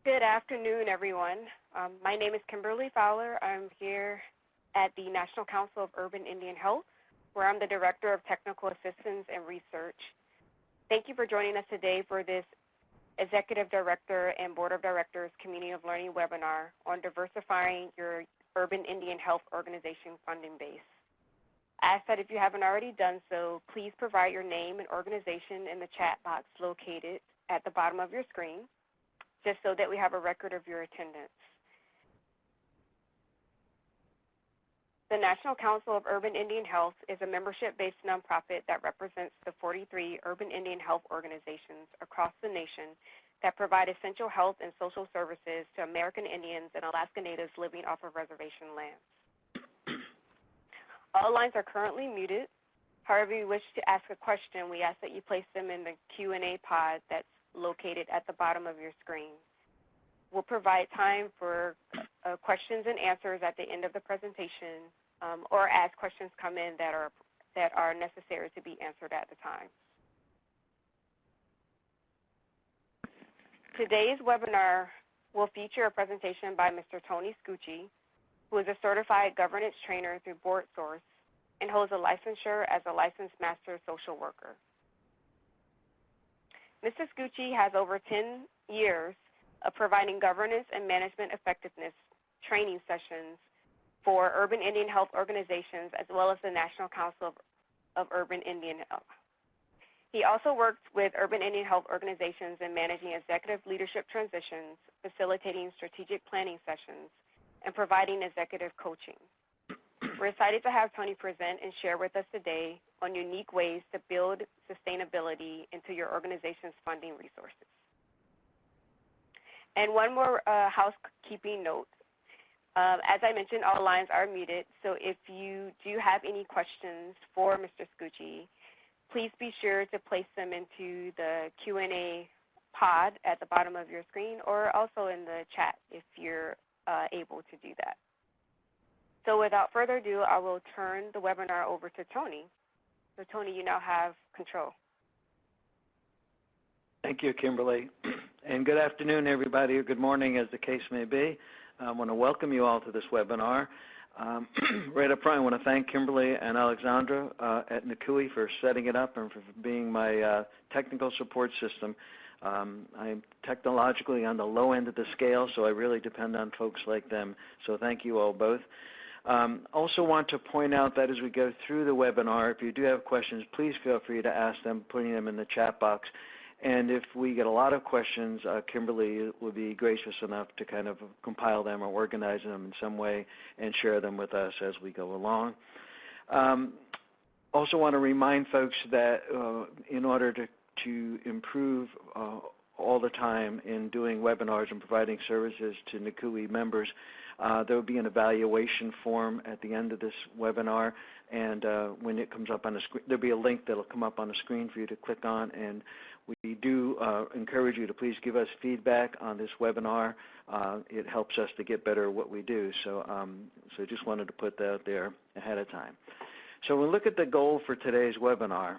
Good afternoon, everyone. My name is Kimberly Fowler. I'm here at the National Council of Urban Indian Health, where I'm the Director of Technical Assistance and Research. Thank you for joining us today for this Executive Director and Board of Directors Community of Learning webinar on diversifying your Urban Indian Health Organization funding base. I ask that if you haven't already done so, please provide your name and organization in the chat box located at the bottom of your screen, just so that we have a record of your attendance. The National Council of Urban Indian Health is a membership-based nonprofit that represents the 43 urban Indian health organizations across the nation that provide essential health and social services to American Indians and Alaska Natives living off of reservation lands. All lines are currently muted. However, if you wish to ask a question, we ask that you place them in the Q&A pod that's located at the bottom of your screen. We'll provide time for questions and answers at the end of the presentation, or as questions come in that are necessary to be answered at the time. Today's webinar will feature a presentation by Mr. Tony Scucci, who is a certified governance trainer through BoardSource and holds a licensure as a licensed master social worker. Mr. Scucci has over 10 years of providing governance and management effectiveness training sessions for urban Indian health organizations as well as the National Council of Urban Indian Health. He also works with urban Indian health organizations in managing executive leadership transitions, facilitating strategic planning sessions, and providing executive coaching. We're excited to have Tony present and share with us today on unique ways to build sustainability into your organization's funding resources. And one more housekeeping note. As I mentioned, all lines are muted, so if you do have any questions for Mr. Scucci, please be sure to place them into the Q&A pod at the bottom of your screen or also in the chat if you're able to do that. So without further ado, I will turn the webinar over to Tony. So Tony, you now have control. Thank you, Kimberly. And good afternoon, everybody, or good morning, as the case may be. I want to welcome you all to this webinar. Right up front, I want to thank Kimberly and Alexandra at NCUI for setting it up and for being my technical support system. I'm technologically on the low end of the scale, so I really depend on folks like them. So thank you all both. Also want to point out that as we go through the webinar, if you do have questions, please feel free to ask them, putting them in the chat box. And if we get a lot of questions, Kimberly will be gracious enough to kind of compile them or organize them in some way and share them with us as we go along. Also want to remind folks that in order to improve all the time in doing webinars and providing services to NCUI members, there will be an evaluation form at the end of this webinar, and when it comes up on the screen, there'll be a link that'll come up on the screen for you to click on, and we do encourage you to please give us feedback on this webinar. It helps us to get better at what we do, so just wanted to put that out there ahead of time. So we'll look at the goal for today's webinar,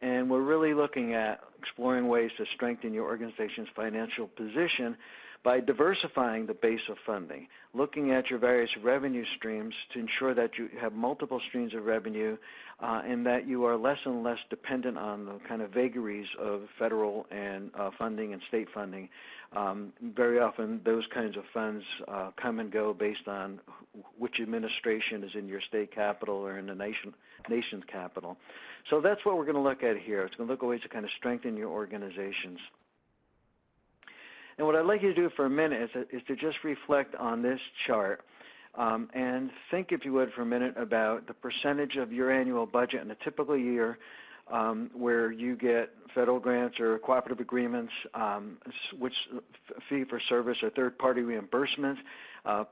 and we're really looking at exploring ways to strengthen your organization's financial position by diversifying the base of funding, looking at your various revenue streams to ensure that you have multiple streams of revenue and that you are less and less dependent on the kind of vagaries of federal and funding and state funding. Very often those kinds of funds come and go based on which administration is in your state capital or in the nation's capital. So that's what we're going to look at here. It's going to look at ways to kind of strengthen your organizations. And what I'd like you to do for a minute is to just reflect on this chart and think, if you would, for a minute about the percentage of your annual budget in a typical year where you get federal grants or cooperative agreements, which fee-for-service or third-party reimbursements,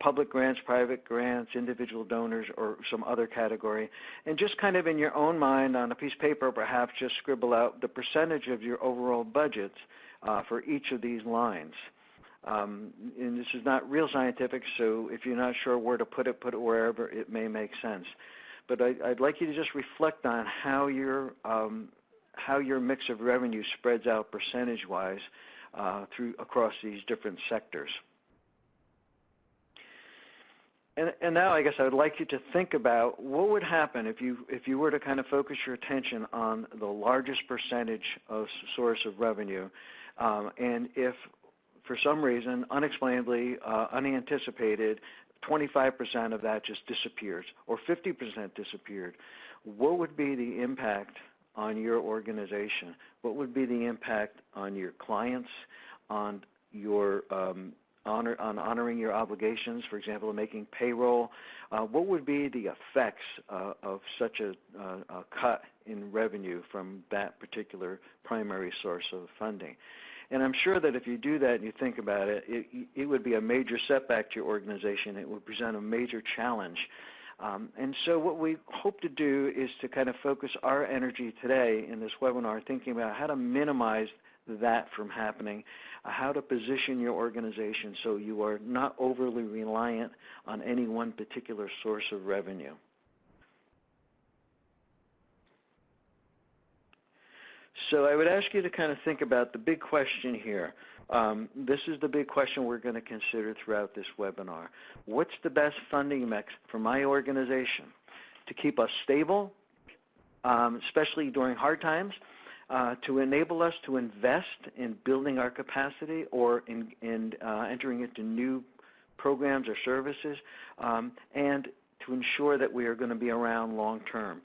public grants, private grants, individual donors, or some other category. And just kind of in your own mind on a piece of paper, perhaps just scribble out the percentage of your overall budgets for each of these lines. And this is not real scientific, so if you're not sure where to put it wherever it may make sense. But I'd like you to just reflect on how your mix of revenue spreads out percentage-wise across these different sectors. And now I guess I would like you to think about what would happen if you were to kind of focus your attention on the largest percentage of source of revenue, and if for some reason, unexplainably, unanticipated, 25% of that just disappears or 50% disappeared, what would be the impact on your organization? What would be the impact on your clients, on your honoring your obligations, for example, making payroll? What would be the effects of such a cut in revenue from that particular primary source of funding? And I'm sure that if you do that and you think about it, it would be a major setback to your organization. It would present a major challenge. And so what we hope to do is to kind of focus our energy today in this webinar thinking about how to minimize that from happening, how to position your organization so you are not overly reliant on any one particular source of revenue. So I would ask you to kind of think about the big question here. This is the big question we're going to consider throughout this webinar. What's the best funding mix for my organization to keep us stable, especially during hard times, to enable us to invest in building our capacity or in entering into new programs or services, and to ensure that we are going to be around long term.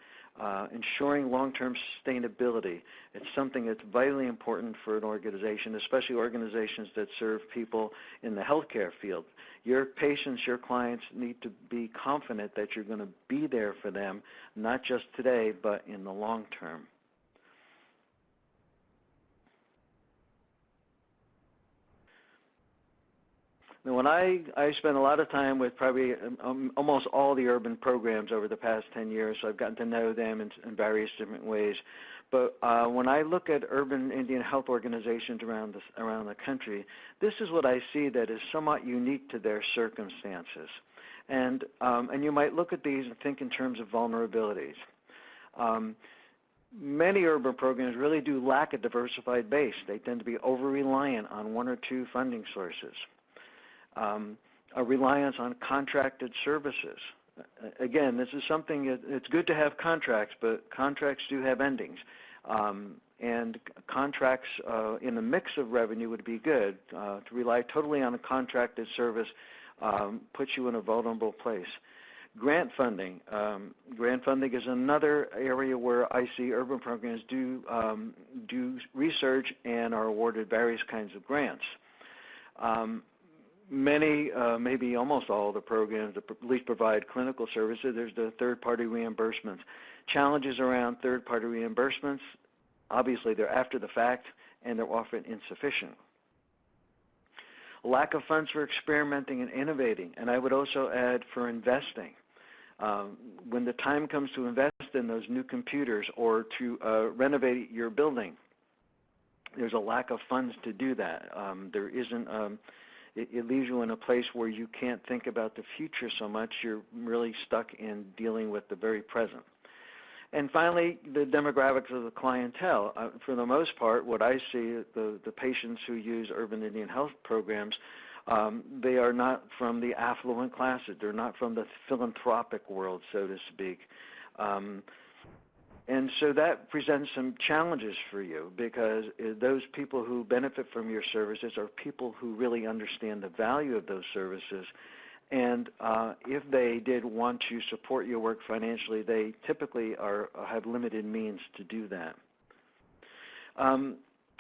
Ensuring long-term sustainability, it's something that's vitally important for an organization, especially organizations that serve people in the healthcare field. Your patients, your clients need to be confident that you're going to be there for them, not just today, but in the long term. Now, when I spent a lot of time with probably almost all the urban programs over the past 10 years, so I've gotten to know them in various different ways. But when I look at urban Indian health organizations around the country, this is what I see that is somewhat unique to their circumstances. And you might look at these and think in terms of vulnerabilities. Many urban programs really do lack a diversified base. They tend to be over-reliant on one or two funding sources. A reliance on contracted services. Again, this is something, it's good to have contracts, but contracts do have endings. And contracts in the mix of revenue would be good. To rely totally on a contracted service puts you in a vulnerable place. Grant funding. Grant funding is another area where I see urban programs do research and are awarded various kinds of grants. Many, maybe almost all of the programs that at least provide clinical services, there's the third-party reimbursements. Challenges around third-party reimbursements, obviously they're after the fact and they're often insufficient. Lack of funds for experimenting and innovating, and I would also add for investing. When the time comes to invest in those new computers or to renovate your building, there's a lack of funds to do that. There isn't it leaves you in a place where you can't think about the future so much. You're really stuck in dealing with the very present. And finally, the demographics of the clientele. For the most part, what I see, the patients who use urban Indian health programs, they are not from the affluent classes. They're not from the philanthropic world, so to speak. And so that presents some challenges for you because those people who benefit from your services are people who really understand the value of those services. And if they did want to support your work financially, they typically have limited means to do that.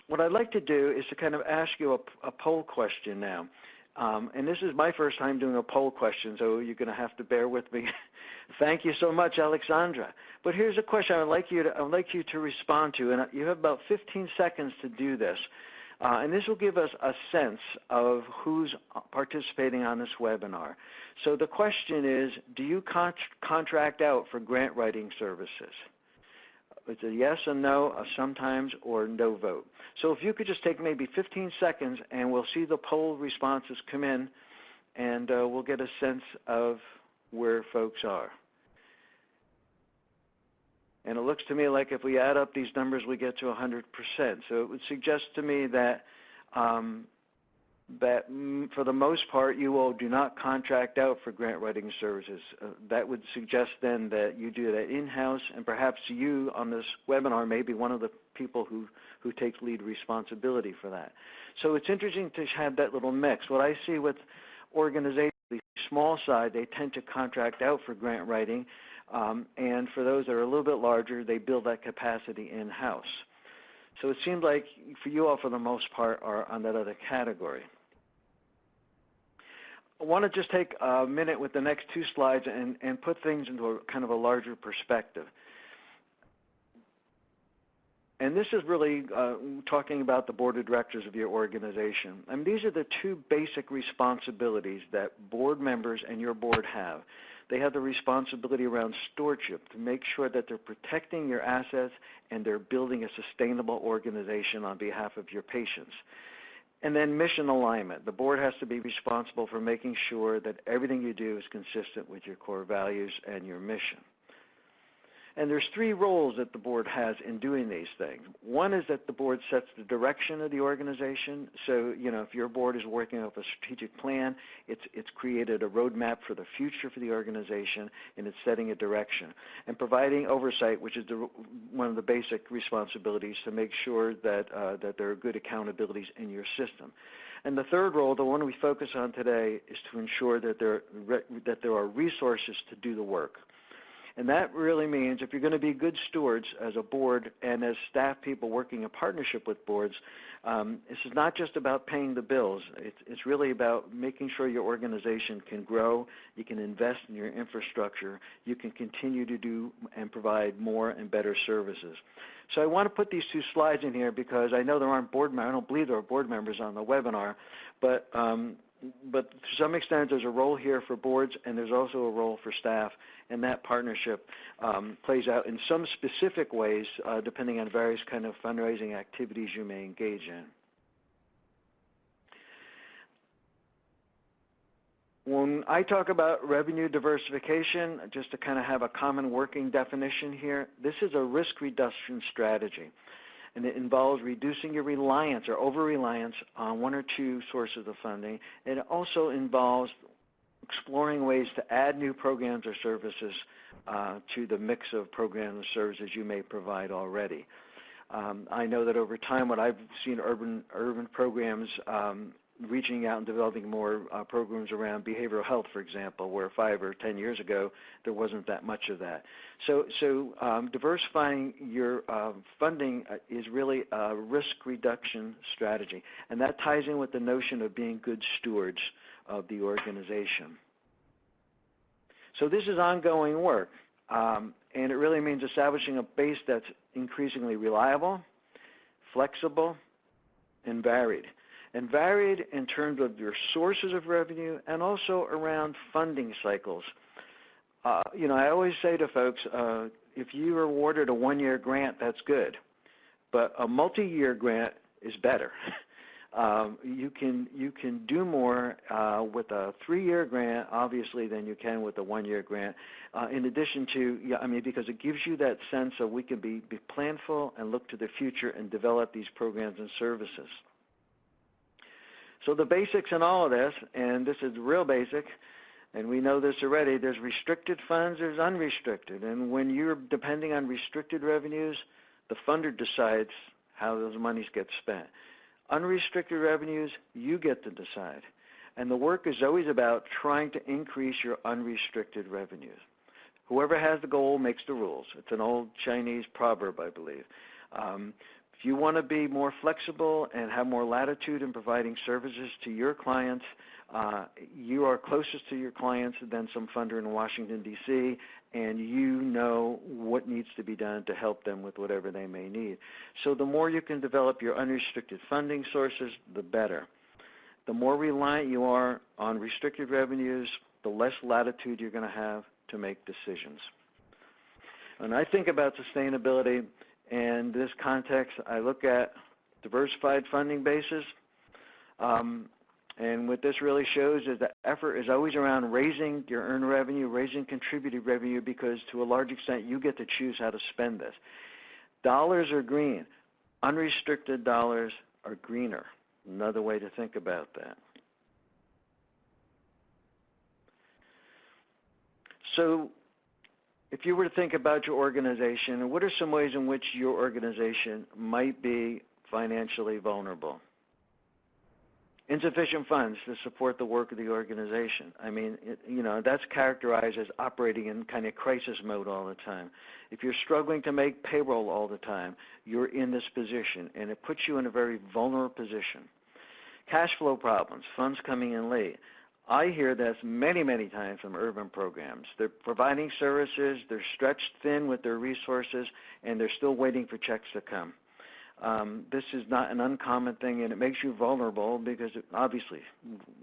What I'd like to do is to kind of ask you a poll question now. And this is my first time doing a poll question, so you're going to have to bear with me. Thank you so much, Alexandra. But here's a question I would like you to respond to, and you have about 15 seconds to do this. And this will give us a sense of who's participating on this webinar. So the question is, do you contract out for grant writing services? It's a yes, a no, a sometimes, or no vote. So if you could just take maybe 15 seconds and we'll see the poll responses come in and we'll get a sense of where folks are. And it looks to me like if we add up these numbers, we get to 100%. So it would suggest to me that that for the most part you all do not contract out for grant writing services. That would suggest then that you do that in-house, and perhaps you on this webinar may be one of the people who takes lead responsibility for that. So it's interesting to have that little mix. What I see with organizations, the small side, they tend to contract out for grant writing, and for those that are a little bit larger, they build that capacity in-house. So it seems like for you all, for the most part, are on that other category. I want to just take a minute with the next two slides and put things into a kind of a larger perspective. And this is really talking about the board of directors of your organization. I mean, these are the two basic responsibilities that board members and your board have. They have the responsibility around stewardship to make sure that they're protecting your assets and they're building a sustainable organization on behalf of your patients. And then mission alignment. The board has to be responsible for making sure that everything you do is consistent with your core values and your mission. And there's three roles that the board has in doing these things. One is that the board sets the direction of the organization. So, you know, if your board is working off a strategic plan, it's created a roadmap for the future for the organization, and it's setting a direction. And providing oversight, which is one of the basic responsibilities to make sure that, that there are good accountabilities in your system. And the third role, the one we focus on today, is to ensure that there are resources to do the work. And that really means if you're going to be good stewards as a board and as staff people working in partnership with boards, this is not just about paying the bills. It's really about making sure your organization can grow, you can invest in your infrastructure, you can continue to do and provide more and better services. So I want to put these two slides in here because I know there aren't board members, I don't believe there are board members on the webinar, but to some extent there's a role here for boards and there's also a role for staff, and that partnership plays out in some specific ways depending on various kind of fundraising activities you may engage in. When I talk about revenue diversification, just to kind of have a common working definition here, this is a risk reduction strategy. And it involves reducing your reliance or over-reliance on one or two sources of funding. And it also involves exploring ways to add new programs or services to the mix of programs and services you may provide already. I know that over time, what I've seen urban programs reaching out and developing more programs around behavioral health, for example, where 5 or 10 years ago there wasn't that much of that. So diversifying your funding is really a risk reduction strategy, and that ties in with the notion of being good stewards of the organization. So this is ongoing work, and it really means establishing a base that's increasingly reliable, flexible, and varied. And varied in terms of your sources of revenue and also around funding cycles. You know, I always say to folks, if you are awarded a one-year grant, that's good. But a multi-year grant is better. You can do more with a 3-year grant, obviously, than you can with a 1-year grant. In addition to, I mean, because it gives you that sense of we can be planful and look to the future and develop these programs and services. So the basics in all of this, and this is real basic, and we know this already, there's restricted funds, there's unrestricted. And when you're depending on restricted revenues, the funder decides how those monies get spent. Unrestricted revenues, you get to decide. And the work is always about trying to increase your unrestricted revenues. Whoever has the goal makes the rules. It's an old Chinese proverb, I believe. If you want to be more flexible and have more latitude in providing services to your clients, you are closest to your clients than some funder in Washington, D.C., and you know what needs to be done to help them with whatever they may need. So the more you can develop your unrestricted funding sources, the better. The more reliant you are on restricted revenues, the less latitude you're going to have to make decisions. When I think about sustainability, in this context, I look at diversified funding bases, and what this really shows is that effort is always around raising your earned revenue, raising contributed revenue, because to a large extent you get to choose how to spend this. Dollars are green. Unrestricted dollars are greener. Another way to think about that. So if you were to think about your organization, what are some ways in which your organization might be financially vulnerable? Insufficient funds to support the work of the organization. I mean, that's characterized as operating in kind of crisis mode all the time. If you're struggling to make payroll all the time, you're in this position, and it puts you in a very vulnerable position. Cash flow problems, funds coming in late. I hear this many, many times from urban programs. They're providing services, they're stretched thin with their resources, and they're still waiting for checks to come. This is not an uncommon thing, and it makes you vulnerable because, obviously,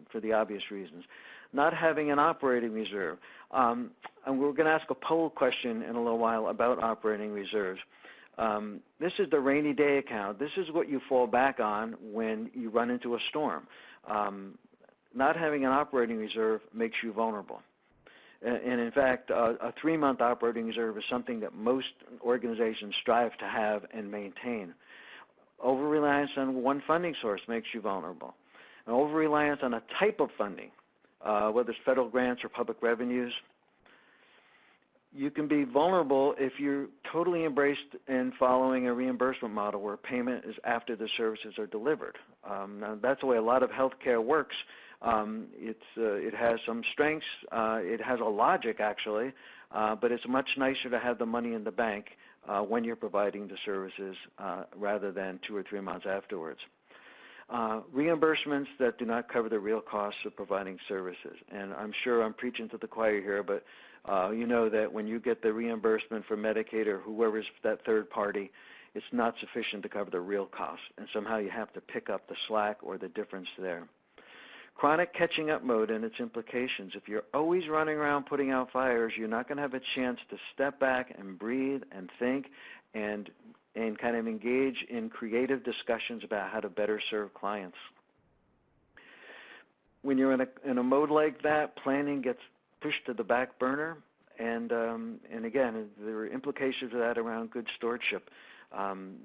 for the obvious reasons. Not having an operating reserve. And we're going to ask a poll question in a little while about operating reserves. This is the rainy day account. This is what you fall back on when you run into a storm. Not having an operating reserve makes you vulnerable. And in fact, a 3-month operating reserve is something that most organizations strive to have and maintain. Over-reliance on one funding source makes you vulnerable. And over-reliance on a type of funding, whether it's federal grants or public revenues, you can be vulnerable if you're totally embraced in following a reimbursement model where payment is after the services are delivered. Now, that's the way a lot of healthcare works. It has some strengths. It has a logic, actually, but it's much nicer to have the money in the bank when you're providing the services rather than 2 or 3 months afterwards. Reimbursements that do not cover the real costs of providing services. And I'm sure I'm preaching to the choir here, but you know that when you get the reimbursement from Medicaid or whoever's that third party, it's not sufficient to cover the real costs. And somehow you have to pick up the slack or the difference there. Chronic catching up mode and its implications. If you're always running around putting out fires, you're not going to have a chance to step back and breathe and think and kind of engage in creative discussions about how to better serve clients. When you're in a mode like that, planning gets pushed to the back burner, and again, there are implications of that around good stewardship.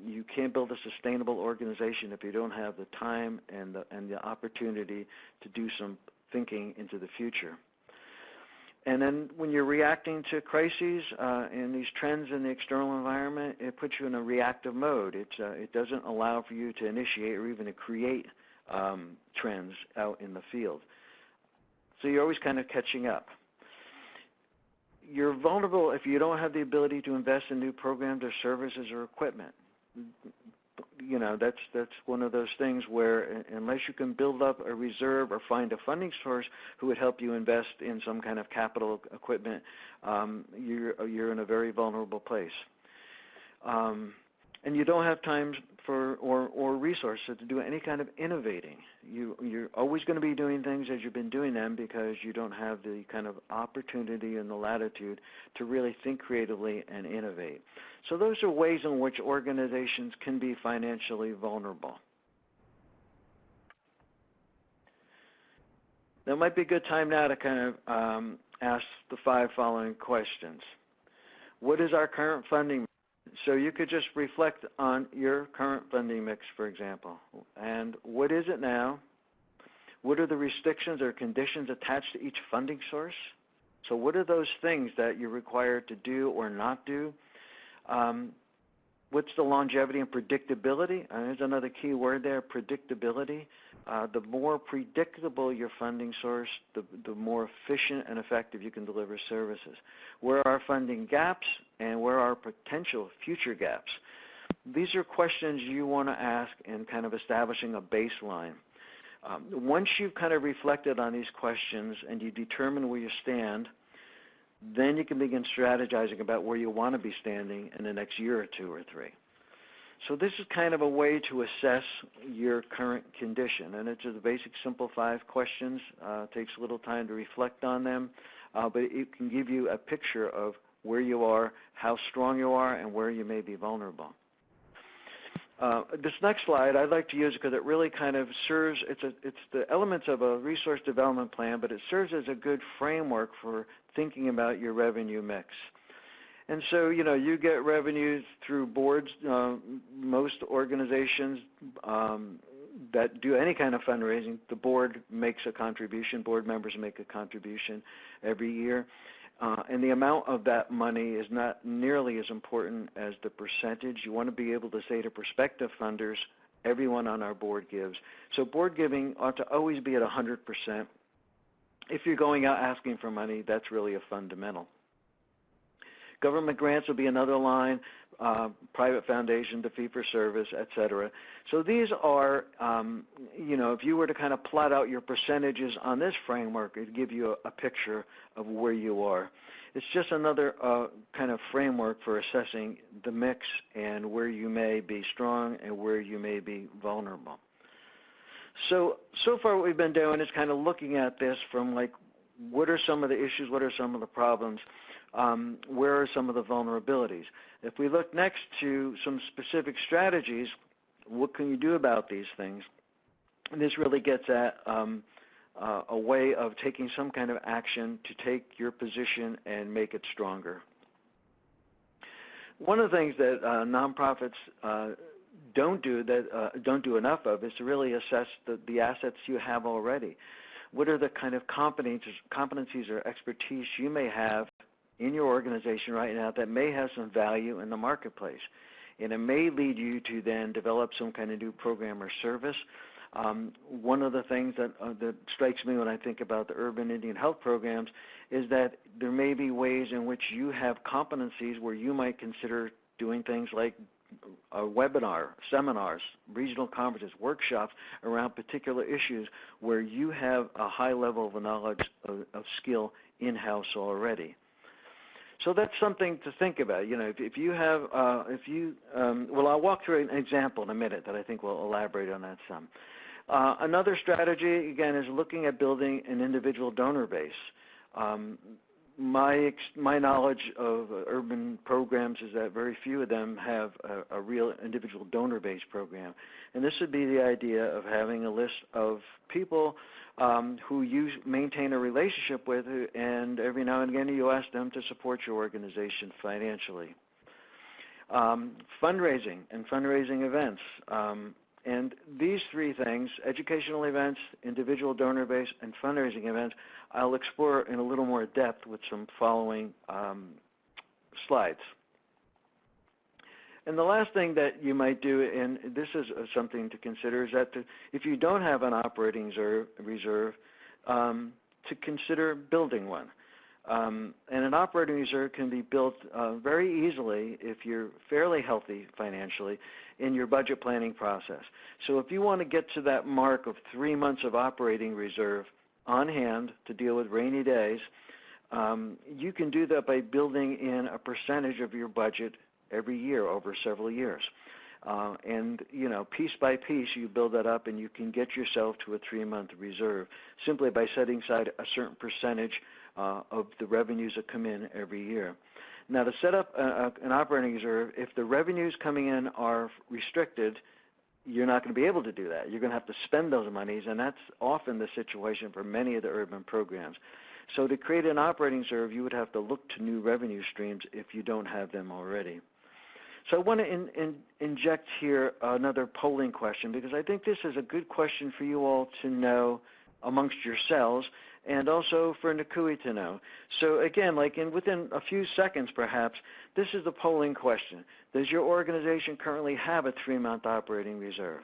You can't build a sustainable organization if you don't have the time and the opportunity to do some thinking into the future. And then when you're reacting to crises and these trends in the external environment, it puts you in a reactive mode. It doesn't allow for you to initiate or even to create trends out in the field. So you're always kind of catching up. You're vulnerable if you don't have the ability to invest in new programs or services or equipment. You know, that's one of those things where unless you can build up a reserve or find a funding source who would help you invest in some kind of capital equipment, you're in a very vulnerable place. And you don't have time for or resources to do any kind of innovating. You're always going to be doing things as you've been doing them because you don't have the kind of opportunity and the latitude to really think creatively and innovate. So those are ways in which organizations can be financially vulnerable. Now, it might be a good time now to kind of ask the 5 following questions. What is our current funding? So you could just reflect on your current funding mix, for example. And what is it now? What are the restrictions or conditions attached to each funding source? So what are those things that you're required to do or not do? What's the longevity and predictability? There's another key word there, predictability. The more predictable your funding source, the more efficient and effective you can deliver services. Where are funding gaps and where are potential future gaps? These are questions you want to ask in kind of establishing a baseline. Once you've kind of reflected on these questions and you determine where you stand, then you can begin strategizing about where you want to be standing in the next year or 2 or 3. So this is kind of a way to assess your current condition, and it's just a basic, simple 5 questions. It takes a little time to reflect on them, but it can give you a picture of where you are, how strong you are, and where you may be vulnerable. This next slide I'd like to use because it really kind of serves, it's the elements of a resource development plan, but it serves as a good framework for thinking about your revenue mix. And so, you know, you get revenues through boards. Most organizations that do any kind of fundraising, the board makes a contribution. Board members make a contribution every year. And the amount of that money is not nearly as important as the percentage. You want to be able to say to prospective funders, everyone on our board gives. So board giving ought to always be at 100%. If you're going out asking for money, that's really a fundamental. Government grants will be another line, private foundation, the fee-for-service, et cetera. So these are, if you were to kind of plot out your percentages on this framework, it'd give you a picture of where you are. It's just another kind of framework for assessing the mix and where you may be strong and where you may be vulnerable. So far what we've been doing is kind of looking at this from like, what are some of the issues, what are some of the problems, where are some of the vulnerabilities. If we look next to some specific strategies, what can you do about these things? And this really gets at a way of taking some kind of action to take your position and make it stronger. One of the things that nonprofits don't do enough of is to really assess the assets you have already. What are the kind of competencies or expertise you may have in your organization right now that may have some value in the marketplace? And it may lead you to then develop some kind of new program or service. One of the things that strikes me when I think about the urban Indian health programs is that there may be ways in which you have competencies where you might consider doing things like a webinar, seminars, regional conferences, workshops around particular issues where you have a high level of knowledge of skill in-house already. So that's something to think about. If you have, well, I'll walk through an example in a minute that I think will elaborate on that some. Another strategy, again, is looking at building an individual donor base. My knowledge of urban programs is that very few of them have a real individual donor-based program. And this would be the idea of having a list of people who you maintain a relationship with, and every now and again you ask them to support your organization financially. Fundraising and fundraising events. And these three things, educational events, individual donor base, and fundraising events, I'll explore in a little more depth with some following slides. And the last thing that you might do, and this is something to consider, is that if you don't have an operating reserve, to consider building one. And an operating reserve can be built very easily if you're fairly healthy financially in your budget planning process. So if you want to get to that mark of 3 months of operating reserve on hand to deal with rainy days, you can do that by building in a percentage of your budget every year over several years. And, piece by piece, you build that up and you can get yourself to a 3-month reserve simply by setting aside a certain percentage of the revenues that come in every year. Now, to set up an operating reserve, if the revenues coming in are restricted, you're not going to be able to do that. You're going to have to spend those monies, and that's often the situation for many of the urban programs. So to create an operating reserve, you would have to look to new revenue streams if you don't have them already. So I want to inject here another polling question, because I think this is a good question for you all to know amongst yourselves, and also for NCUE to know. So again, within a few seconds perhaps, this is the polling question. Does your organization currently have a 3-month operating reserve?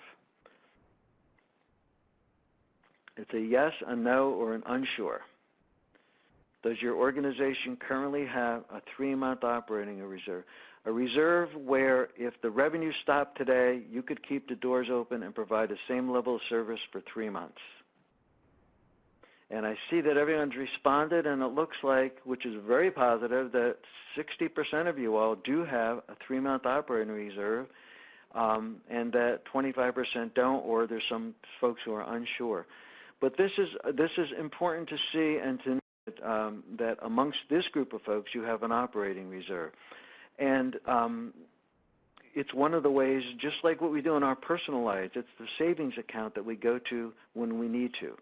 It's a yes, a no, or an unsure. Does your organization currently have a 3-month operating reserve? A reserve where if the revenue stopped today, you could keep the doors open and provide the same level of service for 3 months. And I see that everyone's responded, and it looks like, which is very positive, that 60% of you all do have a 3-month operating reserve, and that 25% don't, or there's some folks who are unsure. But this is important to see and to know that amongst this group of folks, you have an operating reserve. And it's one of the ways, just like what we do in our personal lives, it's the savings account that we go to when we need to.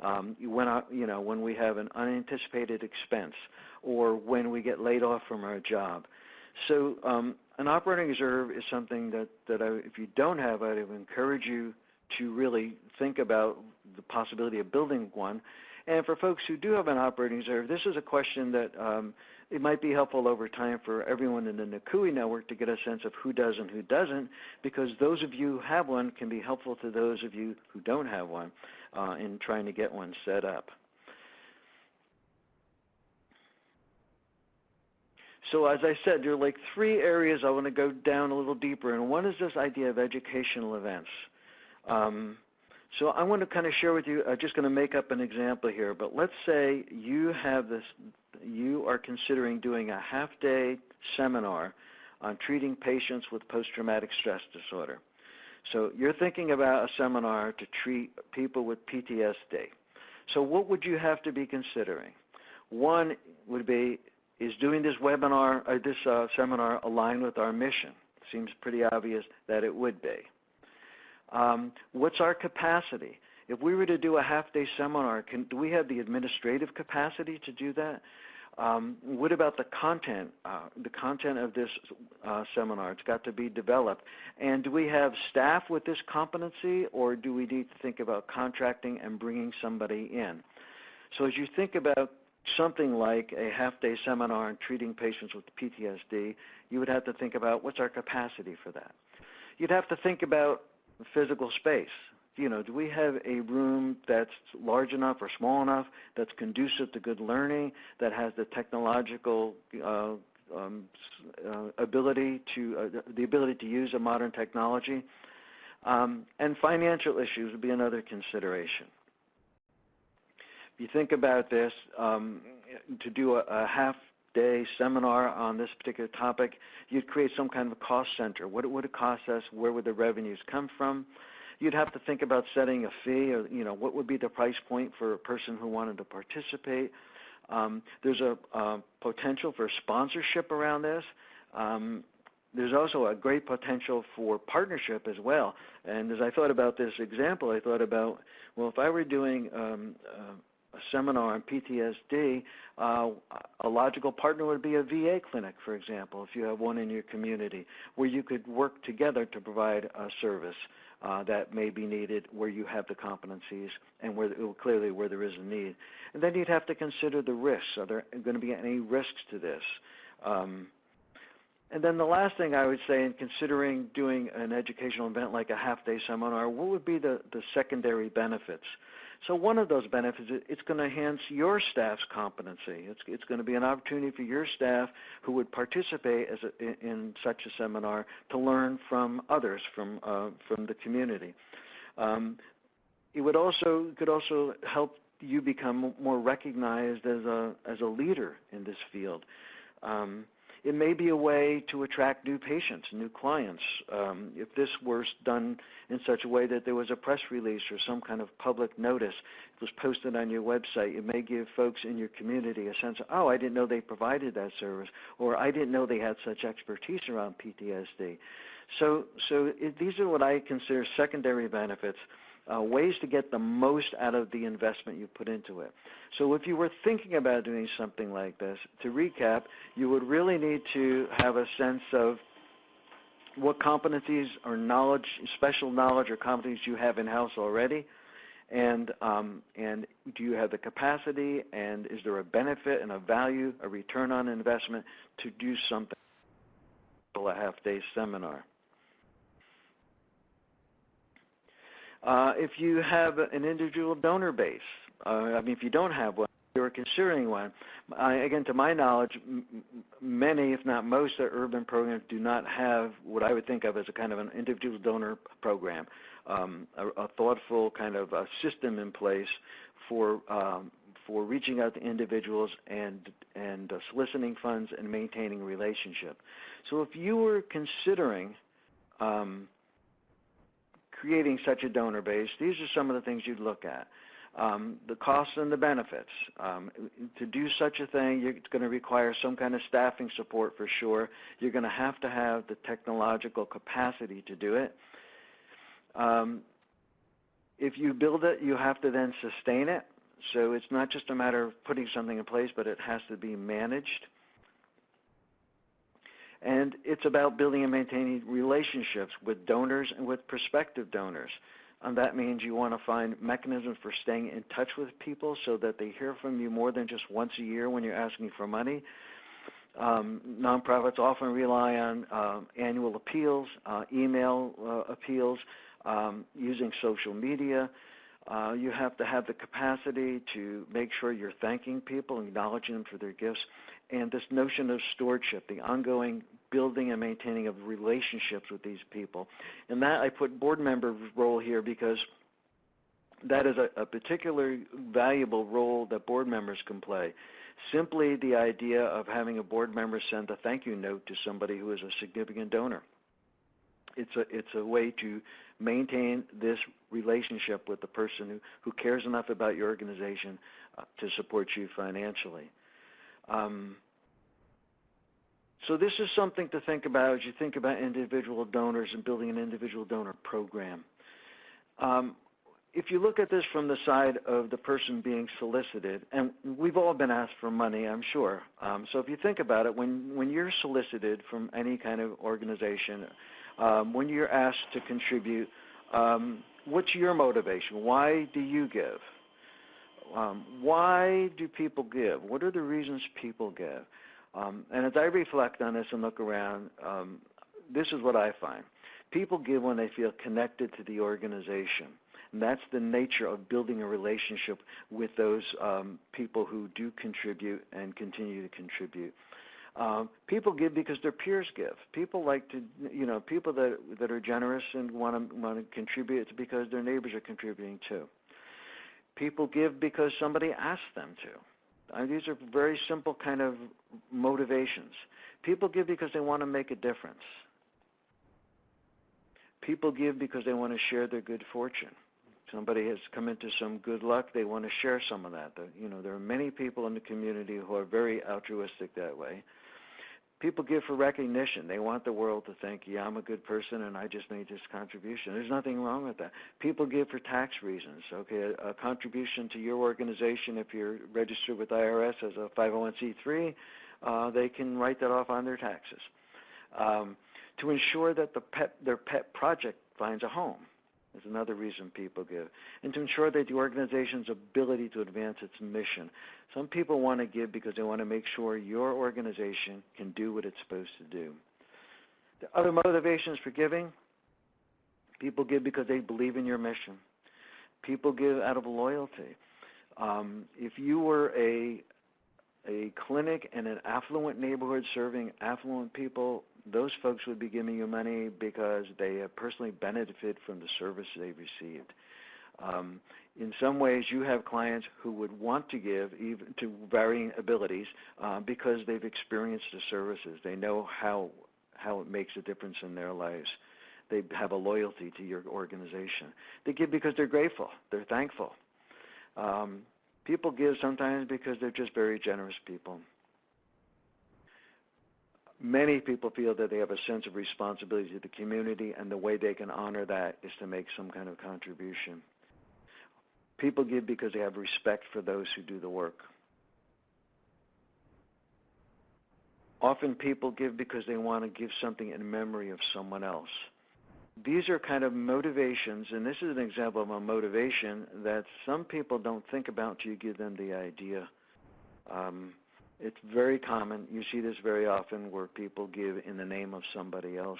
When we have an unanticipated expense, or when we get laid off from our job. So an operating reserve is something that if you don't have, I'd encourage you to really think about the possibility of building one. And for folks who do have an operating reserve, this is a question that it might be helpful over time for everyone in the NCUI network to get a sense of who does and who doesn't, because those of you who have one can be helpful to those of you who don't have one in trying to get one set up. So as I said, there are like three areas I want to go down a little deeper, and one is this idea of educational events. So I want to kind of share with you, I'm just going to make up an example here, but let's say you have this, you are considering doing a half-day seminar on treating patients with post-traumatic stress disorder. So you're thinking about a seminar to treat people with PTSD. So what would you have to be considering? One would be, is doing this webinar, or this seminar aligned with our mission? Seems pretty obvious that it would be. What's our capacity? If we were to do a half-day seminar, do we have the administrative capacity to do that? What about the content? The content of this seminar, it's got to be developed. And do we have staff with this competency, or do we need to think about contracting and bringing somebody in? So as you think about something like a half-day seminar on treating patients with PTSD, you would have to think about what's our capacity for that. You'd have to think about physical space. You know, do we have a room that's large enough or small enough that's conducive to good learning, that has the technological ability to use a modern technology? And financial issues would be another consideration. If you think about this, to do a half-day seminar on this particular topic, you'd create some kind of a cost center. What would it cost us? Where would the revenues come from? You'd have to think about setting a fee, or what would be the price point for a person who wanted to participate. There's a potential for sponsorship around this. There's also a great potential for partnership as well. And as I thought about this example, I thought about, well, if I were doing a seminar on PTSD, a logical partner would be a VA clinic, for example, if you have one in your community, where you could work together to provide a service that may be needed where you have the competencies and clearly where there is a need. And then you'd have to consider the risks. Are there going to be any risks to this? And then the last thing I would say, in considering doing an educational event like a half-day seminar, what would be the secondary benefits? So one of those benefits, it's going to enhance your staff's competency. It's going to be an opportunity for your staff who would participate in such a seminar to learn from others, from the community. It could also help you become more recognized as a leader in this field. It may be a way to attract new patients, new clients. If this were done in such a way that there was a press release or some kind of public notice, it was posted on your website, it may give folks in your community a sense of, oh, I didn't know they provided that service, or I didn't know they had such expertise around PTSD. So these are what I consider secondary benefits. Ways to get the most out of the investment you put into it. So if you were thinking about doing something like this, to recap, you would really need to have a sense of what competencies or knowledge, special knowledge or competencies you have in-house already, and do you have the capacity, and is there a benefit and a value, a return on investment to do something like a half-day seminar. If you have an individual donor base, if you don't have one, you're considering one, again, to my knowledge, many, if not most, urban programs do not have what I would think of as a kind of an individual donor program, a thoughtful kind of a system in place for reaching out to individuals and soliciting funds and maintaining a relationship. So if you were considering creating such a donor base, these are some of the things you'd look at. The costs and the benefits. To do such a thing, it's going to require some kind of staffing support for sure. You're going to have the technological capacity to do it. If you build it, you have to then sustain it. So it's not just a matter of putting something in place, but it has to be managed. And it's about building and maintaining relationships with donors and with prospective donors. And that means you want to find mechanisms for staying in touch with people so that they hear from you more than just once a year when you're asking for money. Nonprofits often rely on annual appeals, email appeals, using social media. You have to have the capacity to make sure you're thanking people, acknowledging them for their gifts, and this notion of stewardship, the ongoing building and maintaining of relationships with these people. And that I put board member role here because that is a particularly valuable role that board members can play. Simply the idea of having a board member send a thank you note to somebody who is a significant donor. It's a way to maintain this relationship with the person who cares enough about your organization to support you financially. So this is something to think about as you think about individual donors and building an individual donor program. If you look at this from the side of the person being solicited, and we've all been asked for money, I'm sure. So if you think about it, when you're solicited from any kind of organization, when you're asked to contribute, what's your motivation? Why do you give? Why do people give? What are the reasons people give? And as I reflect on this and look around, this is what I find. People give when they feel connected to the organization. And that's the nature of building a relationship with those people who do contribute and continue to contribute. People give because their peers give. People like to, people that are generous and want to contribute, it's because their neighbors are contributing too. People give because somebody asked them to. These are very simple kind of motivations. People give because they want to make a difference. People give because they want to share their good fortune. Somebody has come into some good luck, they want to share some of that. There are many people in the community who are very altruistic that way. People give for recognition. They want the world to think, yeah, I'm a good person and I just made this contribution. There's nothing wrong with that. People give for tax reasons. Okay, a contribution to your organization, if you're registered with IRS as a 501c3, they can write that off on their taxes. To ensure that their pet project finds a home is another reason people give. And to ensure that the organization's ability to advance its mission. Some people want to give because they want to make sure your organization can do what it's supposed to do. The other motivations for giving, people give because they believe in your mission. People give out of loyalty. If you were a clinic in an affluent neighborhood serving affluent people, those folks would be giving you money because they have personally benefited from the service they've received. In some ways, you have clients who would want to give even to varying abilities because they've experienced the services. They know how it makes a difference in their lives. They have a loyalty to your organization. They give because they're grateful. They're thankful. People give sometimes because they're just very generous people. Many people feel that they have a sense of responsibility to the community, and the way they can honor that is to make some kind of contribution. People give because they have respect for those who do the work. Often people give because they want to give something in memory of someone else. These are kind of motivations, and this is an example of a motivation that some people don't think about until you give them the idea. It's very common. You see this very often where people give in the name of somebody else.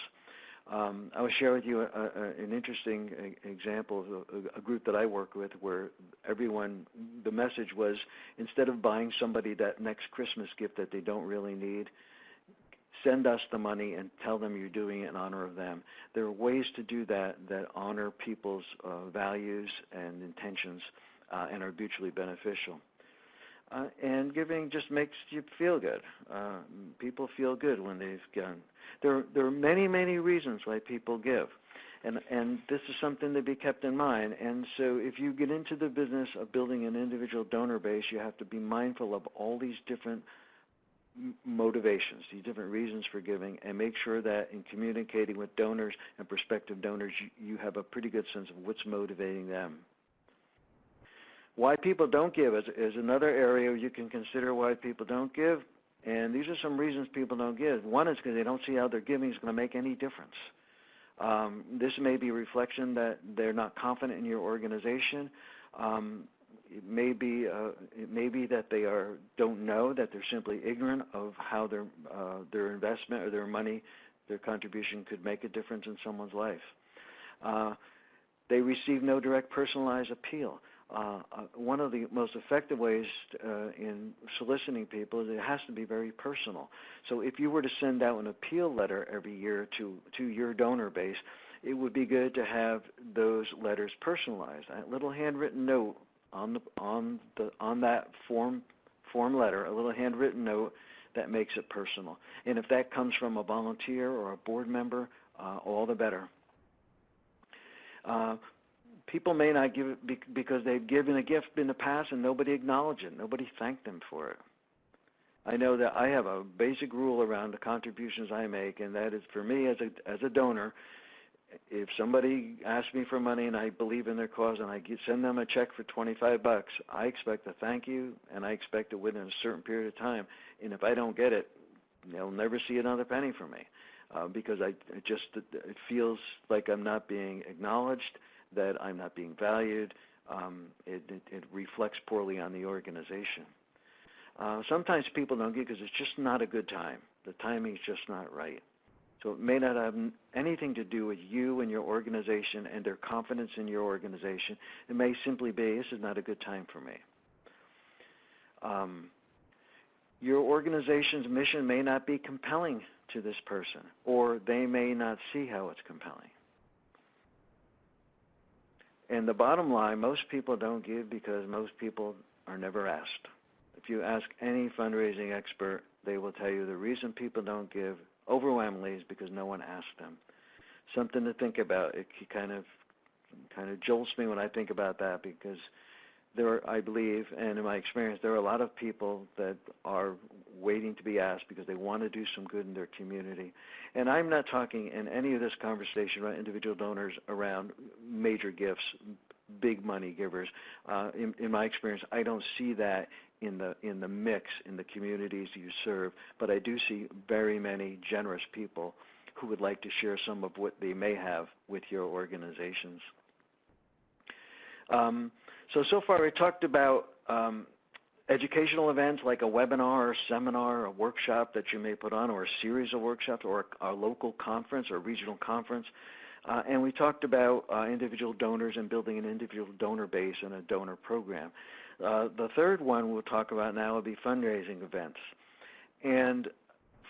I will share with you an interesting example of a group that I work with where the message was, instead of buying somebody that next Christmas gift that they don't really need, send us the money and tell them you're doing it in honor of them. There are ways to do that honor people's values and intentions and are mutually beneficial. And giving just makes you feel good. People feel good when they've given. There are many, many reasons why people give. And this is something to be kept in mind. And so if you get into the business of building an individual donor base, you have to be mindful of all these different motivations, these different reasons for giving, and make sure that in communicating with donors and prospective donors, you have a pretty good sense of what's motivating them. Why people don't give is another area you can consider why people don't give, and these are some reasons people don't give. One is because they don't see how their giving is going to make any difference. This may be a reflection that they're not confident in your organization. It may be that they don't know, that they're simply ignorant of how their investment or their money, their contribution could make a difference in someone's life. They receive no direct personalized appeal. One of the most effective ways in soliciting people is it has to be very personal. So if you were to send out an appeal letter every year to your donor base, it would be good to have those letters personalized. A little handwritten note on that form letter, a little handwritten note that makes it personal. And if that comes from a volunteer or a board member, all the better. People may not give it because they've given a gift in the past and nobody acknowledged it. Nobody thanked them for it. I know that I have a basic rule around the contributions I make, and that is for me as a donor, if somebody asks me for money and I believe in their cause and I send them a check for $25, I expect a thank you, and I expect it within a certain period of time. And if I don't get it, they'll never see another penny from me because it feels like I'm not being acknowledged, that I'm not being valued. It reflects poorly on the organization. Sometimes people don't give because it's just not a good time. The timing's just not right. So it may not have anything to do with you and your organization and their confidence in your organization. It may simply be, this is not a good time for me. Your organization's mission may not be compelling to this person, or they may not see how it's compelling. And the bottom line, most people don't give because most people are never asked. If you ask any fundraising expert, they will tell you the reason people don't give overwhelmingly is because no one asked them. Something to think about. It kind of jolts me when I think about that, because I believe, and in my experience, there are a lot of people that are waiting to be asked because they want to do some good in their community. And I'm not talking in any of this conversation about individual donors around major gifts, big money givers. In my experience, I don't see that in the mix in the communities you serve, but I do see very many generous people who would like to share some of what they may have with your organizations. So far we talked about educational events like a webinar or seminar or a workshop that you may put on, or a series of workshops, or a local conference or regional conference. And we talked about individual donors and building an individual donor base and a donor program. The third one we'll talk about now would be fundraising events. And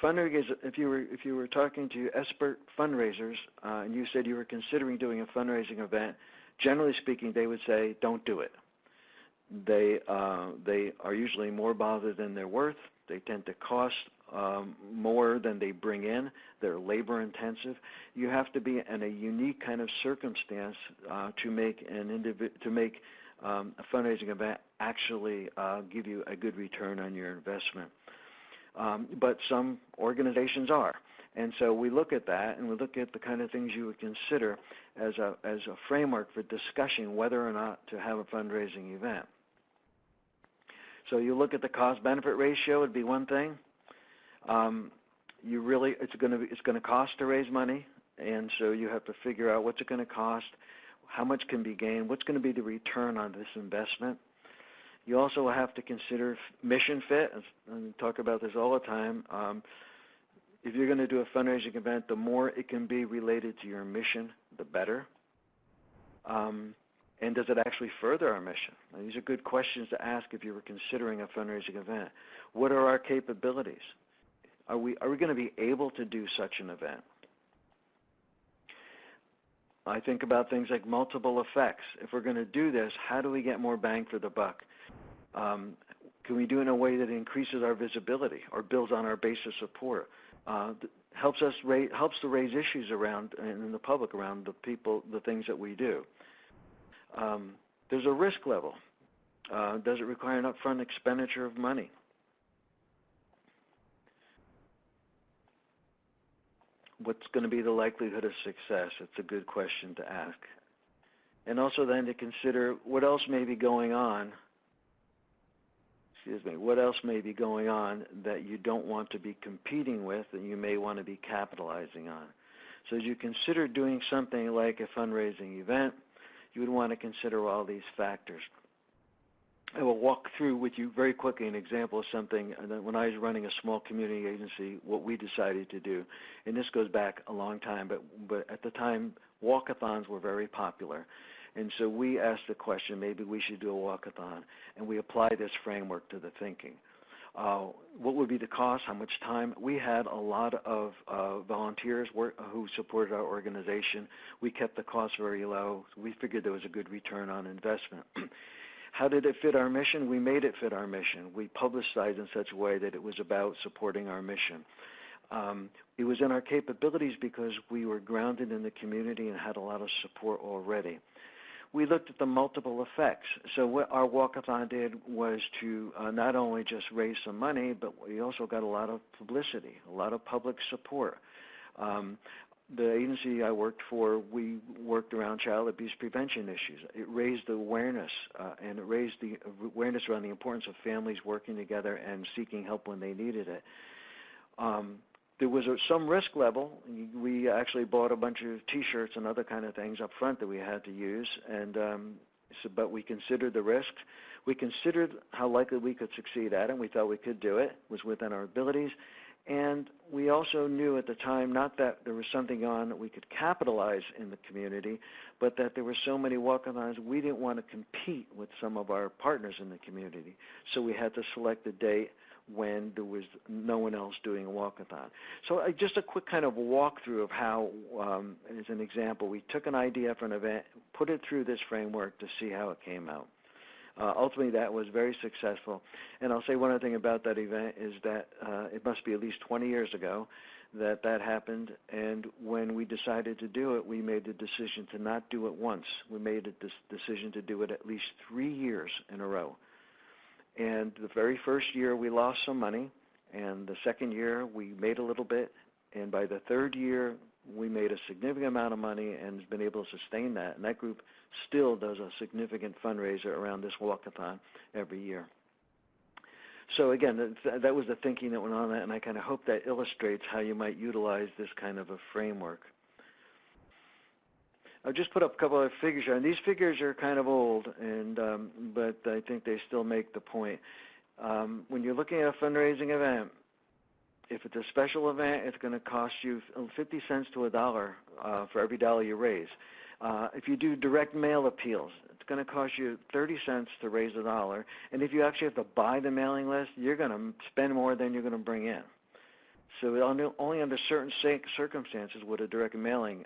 fundraising, if you were talking to expert fundraisers and you said you were considering doing a fundraising event, generally speaking, they would say, don't do it. They are usually more bothered than they're worth. They tend to cost more than they bring in. They're labor intensive. You have to be in a unique kind of circumstance to make a fundraising event actually give you a good return on your investment. But some organizations are. And so we look at that, and we look at the kind of things you would consider as a framework for discussing whether or not to have a fundraising event. So you look at the cost-benefit ratio would be one thing. It's going to cost to raise money, and so you have to figure out what's it going to cost, how much can be gained, what's going to be the return on this investment. You also have to consider mission fit, and we talk about this all the time. If you're going to do a fundraising event, the more it can be related to your mission, the better. And does it actually further our mission? Now, these are good questions to ask if you were considering a fundraising event. What are our capabilities? Are we going to be able to do such an event? I think about things like multiple effects. If we're going to do this, how do we get more bang for the buck? Can we do it in a way that increases our visibility or builds on our base of support? Helps to raise issues around in the public around the things that we do. There's a risk level. Does it require an upfront expenditure of money? What's going to be the likelihood of success? It's a good question to ask. And also then to consider what else may be going on. What else may be going on that you don't want to be competing with and you may want to be capitalizing on? So as you consider doing something like a fundraising event, you would want to consider all these factors. I will walk through with you very quickly an example of something that when I was running a small community agency, what we decided to do. And this goes back a long time, but at the time, walkathons were very popular. And so we asked the question, maybe we should do a walkathon, and we applied this framework to the thinking. What would be the cost? How much time? We had a lot of volunteers who supported our organization. We kept the cost very low. We figured there was a good return on investment. How did it fit our mission? We made it fit our mission. We publicized in such a way that it was about supporting our mission. It was in our capabilities because we were grounded in the community and had a lot of support already. We looked at the multiple effects. So what our walkathon did was to not only just raise some money, but we also got a lot of publicity, a lot of public support. The agency I worked for, we worked around child abuse prevention issues. It raised the awareness, and it raised the awareness around the importance of families working together and seeking help when they needed it. There was some risk level. We actually bought a bunch of T-shirts and other kind of things up front that we had to use, and but we considered the risks. We considered how likely we could succeed at it, and we thought we could do it. It was within our abilities. And we also knew at the time not that there was something on that we could capitalize in the community, but that there were so many walkathons, we didn't want to compete with some of our partners in the community. So we had to select a date when there was no one else doing a walkathon. So just a quick kind of walkthrough of how, as an example, we took an idea for an event, put it through this framework to see how it came out. Ultimately, that was very successful. And I'll say one other thing about that event is that it must be at least 20 years ago that happened. And when we decided to do it, we made the decision to not do it once. We made a decision to do it at least 3 years in a row. And the very first year, we lost some money. And the second year, we made a little bit. And by the third year, we made a significant amount of money and has been able to sustain that. And that group still does a significant fundraiser around this walkathon every year. So again, that was the thinking that went on that, and I kind of hope that illustrates how you might utilize this kind of a framework. I'll just put up a couple of figures here, and these figures are kind of old, and but I think they still make the point. When you're looking at a fundraising event, if it's a special event, it's going to cost you 50 cents to $1 for every dollar you raise. If you do direct mail appeals, it's going to cost you 30 cents to raise $1. And if you actually have to buy the mailing list, you're going to spend more than you're going to bring in. So only under certain circumstances would a direct mailing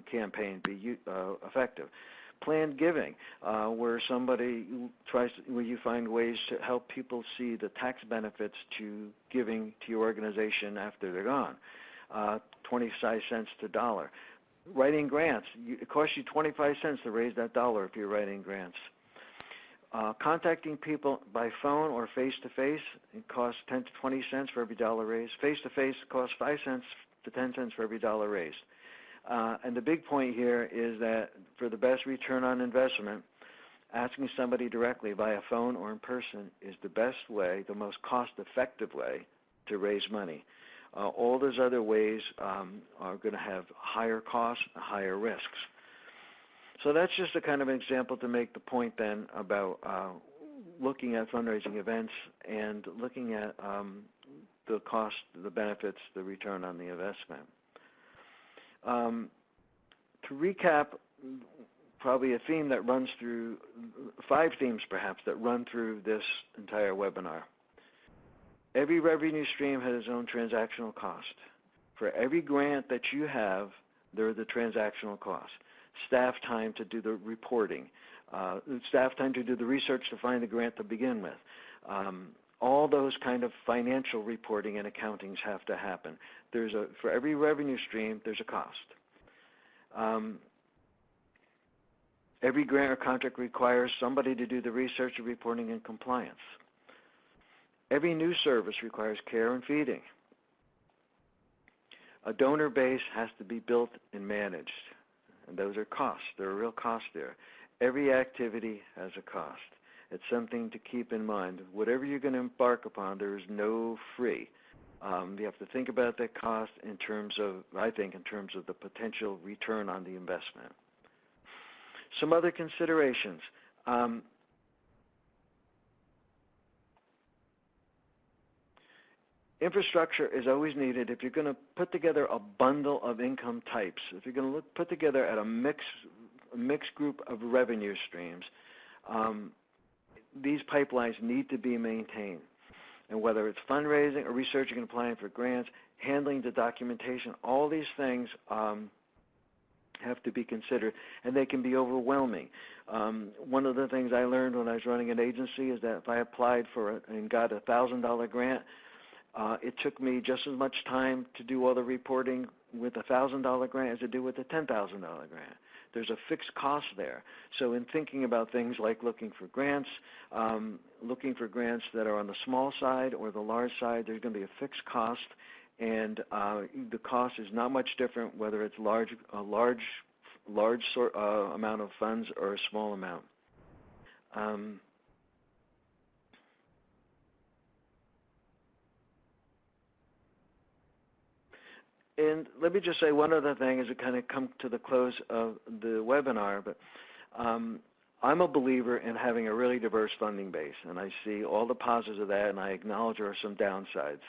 campaign be effective. Planned giving, where somebody where you find ways to help people see the tax benefits to giving to your organization after they're gone. 25 cents to $1. Writing grants, it costs you 25 cents to raise that $1 if you're writing grants. Contacting people by phone or face-to-face, it costs 10 to 20 cents for every $1 raised. Face-to-face costs 5 cents to 10 cents for every $1 raised. And the big point here is that for the best return on investment, asking somebody directly via phone or in person is the best way, the most cost-effective way to raise money. All those other ways are going to have higher costs, higher risks. So that's just a kind of example to make the point then about looking at fundraising events and looking at the cost, the benefits, the return on the investment. To recap, probably a theme that runs through, 5 themes perhaps, that run through this entire webinar. Every revenue stream has its own transactional cost. For every grant that you have, there are the transactional costs. Staff time to do the reporting, staff time to do the research to find the grant to begin with. All those kind of financial reporting and accountings have to happen. For every revenue stream, there's a cost. Every grant or contract requires somebody to do the research, reporting, and compliance. Every new service requires care and feeding. A donor base has to be built and managed, and those are costs. There are real costs there. Every activity has a cost. It's something to keep in mind. Whatever you're going to embark upon, there is no free. You have to think about that cost in terms of, I think, in terms of the potential return on the investment. Some other considerations. Infrastructure is always needed if you're going to put together a bundle of income types. If you're going to put together at a mixed group of revenue streams, these pipelines need to be maintained. And whether it's fundraising or researching and applying for grants, handling the documentation, all these things have to be considered, and they can be overwhelming. One of the things I learned when I was running an agency is that if I applied for and got a $1,000 grant, it took me just as much time to do all the reporting with a $1,000 grant as to do with a $10,000 grant. There's a fixed cost there. So in thinking about things like looking for grants that are on the small side or the large side, there's going to be a fixed cost, and the cost is not much different whether it's a large amount of funds or a small amount. And let me just say one other thing as we kind of come to the close of the webinar, but I'm a believer in having a really diverse funding base, and I see all the positives of that, and I acknowledge there are some downsides.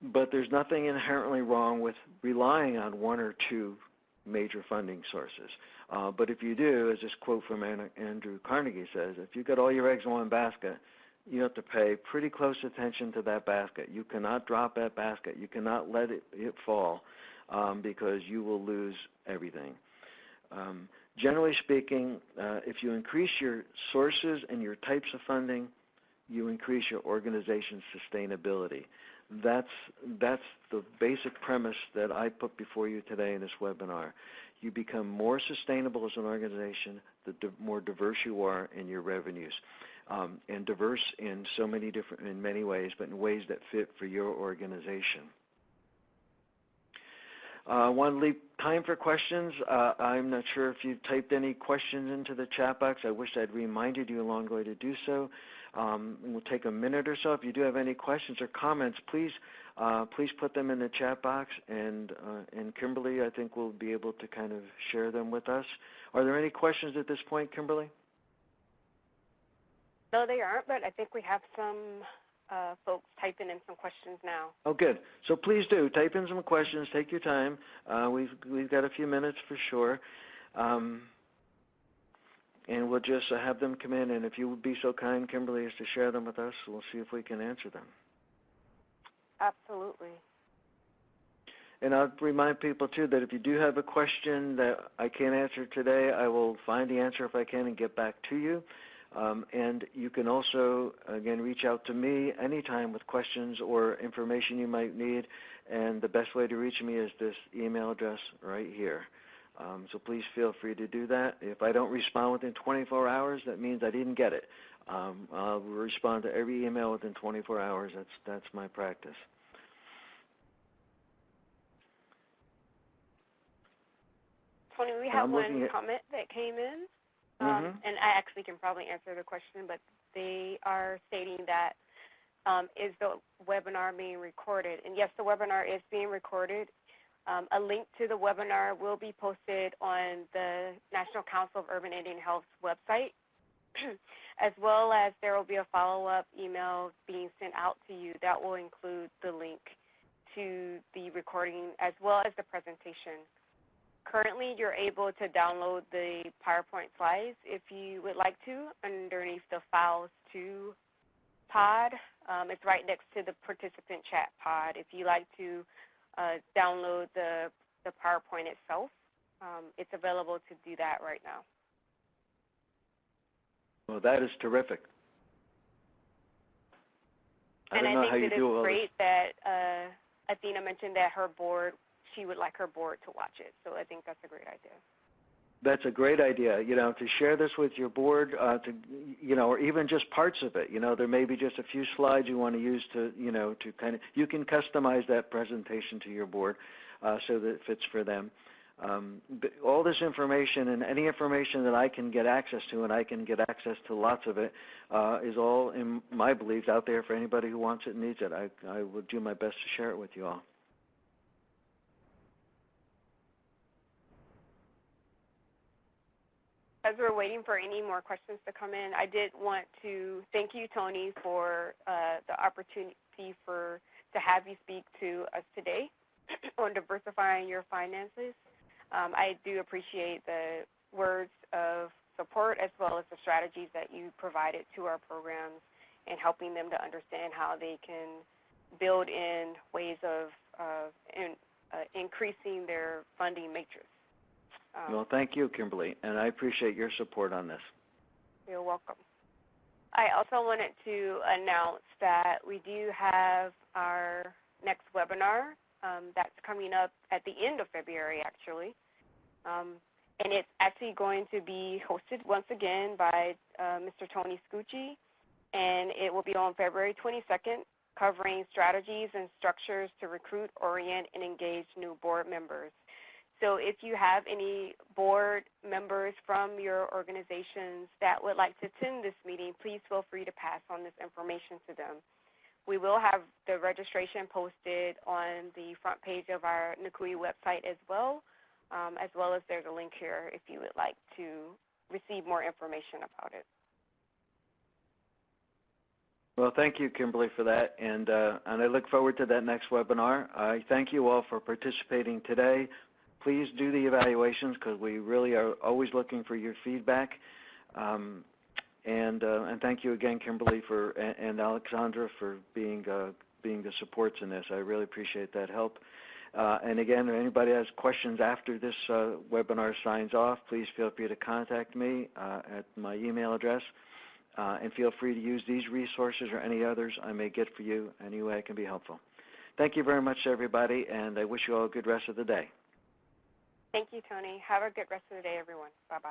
But there's nothing inherently wrong with relying on one or two major funding sources. But if you do, as this quote from Andrew Carnegie says, if you've got all your eggs in one basket, you have to pay pretty close attention to that basket. You cannot drop that basket. You cannot let it fall because you will lose everything. Generally speaking, if you increase your sources and your types of funding, you increase your organization's sustainability. That's the basic premise that I put before you today in this webinar. You become more sustainable as an organization the more diverse you are in your revenues. And diverse in many ways, but in ways that fit for your organization. I want to leave time for questions. I'm not sure if you've typed any questions into the chat box. I wish I'd reminded you along the way to do so. We'll take a minute or so. If you do have any questions or comments, please put them in the chat box, and Kimberly, I think, will be able to kind of share them with us. Are there any questions at this point, Kimberly? No, they aren't, but I think we have some folks typing in some questions now. Oh, good. So please do type in some questions. Take your time. We've got a few minutes for sure, and we'll just have them come in. And if you would be so kind, Kimberly, as to share them with us, we'll see if we can answer them. Absolutely. And I'll remind people too that if you do have a question that I can't answer today, I will find the answer if I can and get back to you. And you can also, again, reach out to me anytime with questions or information you might need. And the best way to reach me is this email address right here. So please feel free to do that. If I don't respond within 24 hours, that means I didn't get it. I'll respond to every email within 24 hours. That's my practice. Tony, we have one comment that came in. And I actually can probably answer the question, but they are stating that is the webinar being recorded? And yes, the webinar is being recorded. A link to the webinar will be posted on the National Council of Urban Indian Health's website, as well as there will be a follow-up email being sent out to you that will include the link to the recording as well as the presentation. Currently, you're able to download the PowerPoint slides if you would like to underneath the Files to pod. It's right next to the participant chat pod. If you like to download the PowerPoint itself, it's available to do that right now. Well, that is terrific. And I think it is great that Athena mentioned that her board, she would like her board to watch it. So I think that's a great idea. That's a great idea, to share this with your board, or even just parts of it. There may be just a few slides you want to use to kind of, you can customize that presentation to your board so that it fits for them. All this information and any information that I can get access to, and I can get access to lots of it, is all, in my belief, out there for anybody who wants it and needs it. I will do my best to share it with you all. As we're waiting for any more questions to come in, I did want to thank you, Tony, for the opportunity to have you speak to us today on diversifying your finances. I do appreciate the words of support as well as the strategies that you provided to our programs and helping them to understand how they can build in ways of increasing their funding matrix. Well, thank you, Kimberly, and I appreciate your support on this. You're welcome. I also wanted to announce that we do have our next webinar that's coming up at the end of February, actually. And it's actually going to be hosted once again by Mr. Tony Scucci, and it will be on February 22nd, covering strategies and structures to recruit, orient, and engage new board members. So if you have any board members from your organizations that would like to attend this meeting, please feel free to pass on this information to them. We will have the registration posted on the front page of our NCUE website as well as there's a link here if you would like to receive more information about it. Well, thank you, Kimberly, for that, and I look forward to that next webinar. I thank you all for participating today. Please do the evaluations because we really are always looking for your feedback. And thank you again, Kimberly, and Alexandra for being the supports in this. I really appreciate that help. And again, if anybody has questions after this webinar signs off, please feel free to contact me at my email address. And feel free to use these resources or any others I may get for you any way I can be helpful. Thank you very much, everybody, and I wish you all a good rest of the day. Thank you, Tony. Have a good rest of the day, everyone. Bye-bye.